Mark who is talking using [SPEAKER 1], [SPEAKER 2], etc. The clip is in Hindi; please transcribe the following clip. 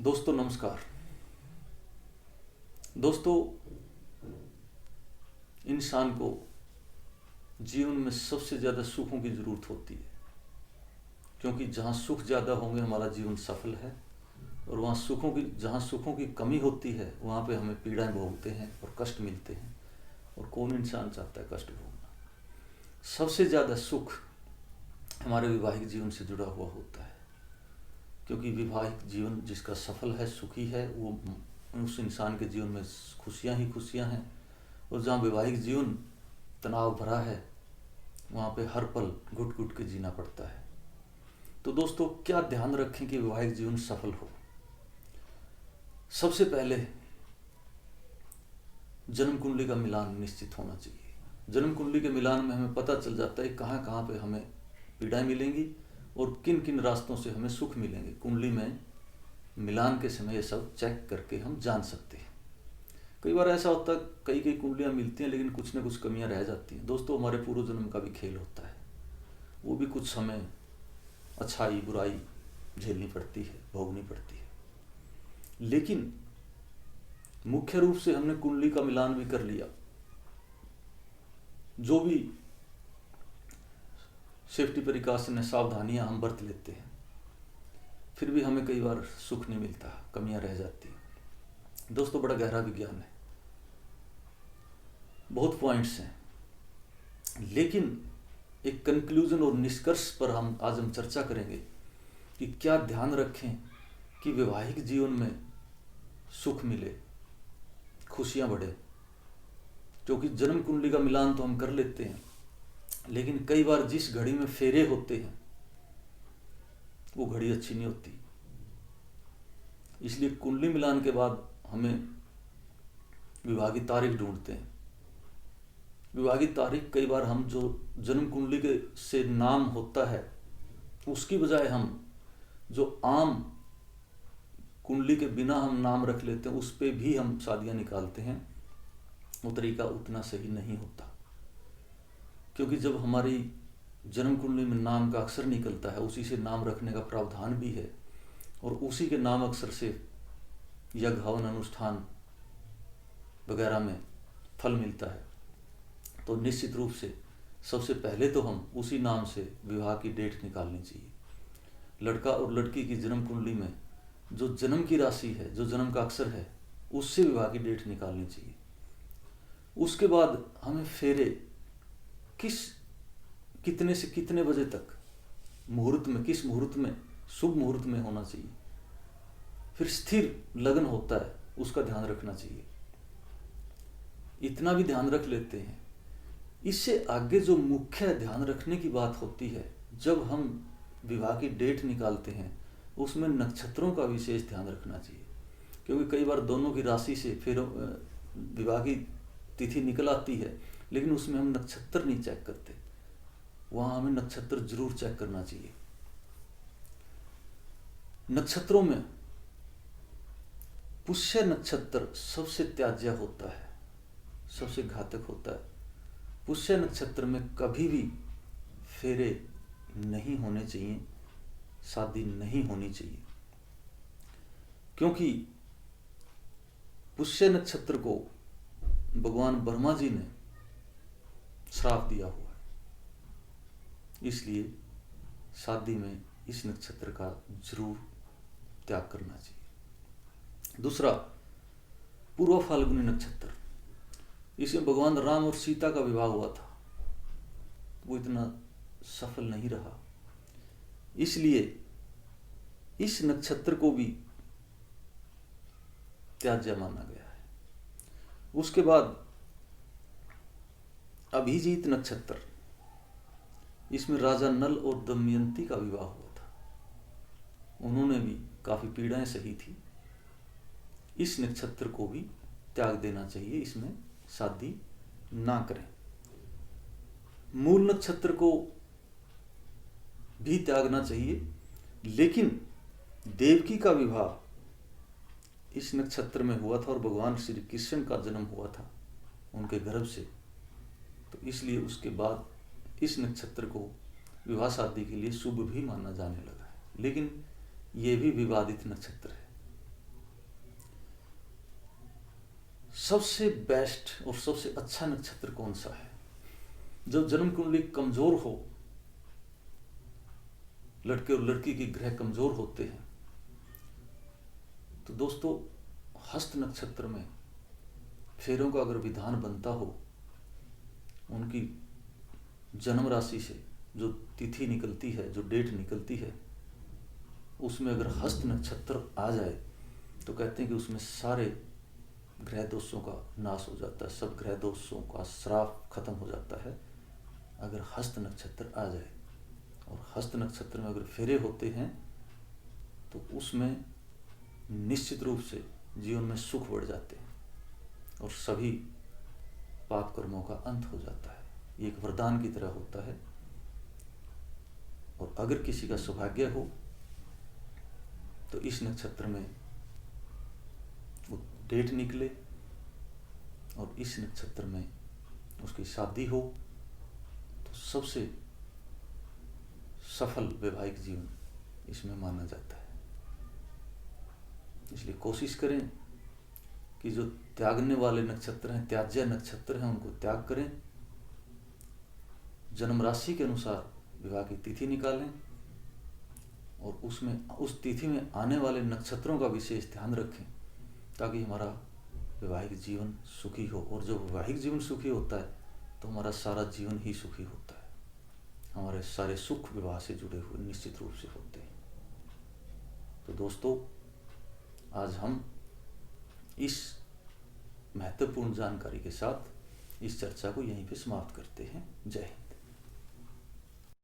[SPEAKER 1] दोस्तों नमस्कार। दोस्तों, इंसान को जीवन में सबसे ज़्यादा सुखों की ज़रूरत होती है, क्योंकि जहाँ सुख ज़्यादा होंगे हमारा जीवन सफल है, और जहाँ सुखों की कमी होती है वहाँ पे हमें पीड़ाएं भोगते हैं और कष्ट मिलते हैं। और कौन इंसान चाहता है कष्ट भोगना। सबसे ज़्यादा सुख हमारे वैवाहिक जीवन से जुड़ा हुआ होता है, क्योंकि वैवाहिक जीवन जिसका सफल है, सुखी है, वो उस इंसान के जीवन में खुशियाँ ही खुशियाँ हैं। और जहाँ वैवाहिक जीवन तनाव भरा है वहाँ पे हर पल घुट घुट के जीना पड़ता है। तो दोस्तों, क्या ध्यान रखें कि वैवाहिक जीवन सफल हो। सबसे पहले जन्म कुंडली का मिलान निश्चित होना चाहिए। जन्म कुंडली के मिलान में हमें पता चल जाता है कहाँ कहाँ पे हमें पीड़ाएं मिलेंगी और किन किन रास्तों से हमें सुख मिलेंगे। कुंडली में मिलान के समय ये सब चेक करके हम जान सकते हैं। कई बार ऐसा होता है, कई कुंडलियाँ मिलती हैं लेकिन कुछ न कुछ कमियां रह जाती हैं। दोस्तों, हमारे पूर्व जन्म का भी खेल होता है, वो भी कुछ हमें अच्छाई बुराई झेलनी पड़ती है, भोगनी पड़ती है। लेकिन मुख्य रूप से हमने कुंडली का मिलान भी कर लिया, जो भी सेफ्टी प्रिकॉशन है, सावधानियां हम बरत लेते हैं, फिर भी हमें कई बार सुख नहीं मिलता, कमियां रह जाती हैं। दोस्तों, बड़ा गहरा विज्ञान है, बहुत पॉइंट्स हैं, लेकिन एक कंक्लूजन और निष्कर्ष पर आज हम चर्चा करेंगे कि क्या ध्यान रखें कि वैवाहिक जीवन में सुख मिले, खुशियां बढ़े। क्योंकि जन्म कुंडली का मिलान तो हम कर लेते हैं, लेकिन कई बार जिस घड़ी में फेरे होते हैं वो घड़ी अच्छी नहीं होती। इसलिए कुंडली मिलान के बाद हमें विवाह की तारीख ढूंढते हैं। विवाह की तारीख कई बार हम जो जन्म कुंडली के से नाम होता है उसकी बजाय हम जो आम कुंडली के बिना हम नाम रख लेते हैं, उस पे भी हम शादियां निकालते हैं। वो तरीका उतना सही नहीं होता, क्योंकि जब हमारी जन्म कुंडली में नाम का अक्षर निकलता है, उसी से नाम रखने का प्रावधान भी है, और उसी के नाम अक्षर से यज्ञ हवन अनुष्ठान वगैरह में फल मिलता है। तो निश्चित रूप से सबसे पहले तो हम उसी नाम से विवाह की डेट निकालनी चाहिए। लड़का और लड़की की जन्म कुंडली में जो जन्म की राशि है, जो जन्म का अक्षर है, उससे विवाह की डेट निकालनी चाहिए। उसके बाद हमें फेरे कितने से कितने बजे तक मुहूर्त में, किस मुहूर्त में, शुभ मुहूर्त में होना चाहिए। फिर स्थिर लगन होता है, उसका ध्यान रखना चाहिए। इतना भी ध्यान रख लेते हैं। इससे आगे जो मुख्य ध्यान रखने की बात होती है, जब हम विवाह की डेट निकालते हैं उसमें नक्षत्रों का विशेष ध्यान रखना चाहिए। क्योंकि कई बार दोनों की राशि से फिर विवाह की तिथि निकल आती है, लेकिन उसमें हम नक्षत्र नहीं चेक करते। वहाँ हमें नक्षत्र जरूर चेक करना चाहिए। नक्षत्रों में पुष्य नक्षत्र सबसे त्याज्य होता है, सबसे घातक होता है। पुष्य नक्षत्र में कभी भी फेरे नहीं होने चाहिए, शादी नहीं होनी चाहिए, क्योंकि पुष्य नक्षत्र को भगवान ब्रह्मा जी ने श्राप दिया हुआ है। इसलिए शादी में इस नक्षत्र का जरूर त्याग करना चाहिए। दूसरा, पूर्व फाल्गुनी नक्षत्र, इसमें भगवान राम और सीता का विवाह हुआ था, वो इतना सफल नहीं रहा, इसलिए इस नक्षत्र को भी त्याज्य माना गया है। उसके बाद अभिजीत नक्षत्र, इसमें राजा नल और दमयंती का विवाह हुआ था, उन्होंने भी काफी पीड़ाएं सही थी। इस नक्षत्र को भी त्याग देना चाहिए, इसमें शादी ना करें। मूल नक्षत्र को भी त्यागना चाहिए, लेकिन देवकी का विवाह इस नक्षत्र में हुआ था और भगवान श्री कृष्ण का जन्म हुआ था उनके गर्भ से, तो इसलिए उसके बाद इस नक्षत्र को विवाह शादी के लिए शुभ भी माना जाने लगा है। लेकिन ये भी विवादित नक्षत्र है, सबसे बेस्ट और सबसे अच्छा नक्षत्र कौन सा है? जब जन्म कुंडली कमजोर हो, लड़के और लड़की की ग्रह कमजोर होते हैं, तो दोस्तों हस्त नक्षत्र में फेरों का अगर विधान बनता हो, उनकी जन्म राशि से जो तिथि निकलती है, जो डेट निकलती है, उसमें अगर हस्त नक्षत्र आ जाए तो कहते हैं कि उसमें सारे ग्रह दोषों का नाश हो जाता है, सब ग्रह दोषों का श्राप खत्म हो जाता है अगर हस्त नक्षत्र आ जाए। और हस्त नक्षत्र में अगर फेरे होते हैं तो उसमें निश्चित रूप से जीवन में सुख बढ़ जाते हैं और सभी पाप कर्मों का अंत हो जाता है। ये एक वरदान की तरह होता है। और अगर किसी का सौभाग्य हो तो इस नक्षत्र में वो डेट निकले और इस नक्षत्र में उसकी शादी हो तो सबसे सफल वैवाहिक जीवन इसमें माना जाता है। इसलिए कोशिश करें कि जो त्यागने वाले नक्षत्र हैं, त्याज्य नक्षत्र हैं, उनको त्याग करें। जन्म राशि के अनुसार विवाह की तिथि निकालें और उसमें उस तिथि में आने वाले नक्षत्रों का विशेष ध्यान रखें ताकि हमारा वैवाहिक जीवन सुखी हो। और जब वैवाहिक जीवन सुखी होता है तो हमारा सारा जीवन ही सुखी होता है। हमारे सारे सुख विवाह से जुड़े हुए निश्चित रूप से होते हैं। तो दोस्तों, आज हम इस महत्वपूर्ण जानकारी के साथ इस चर्चा को यहीं पे समाप्त करते हैं। जय हिंद।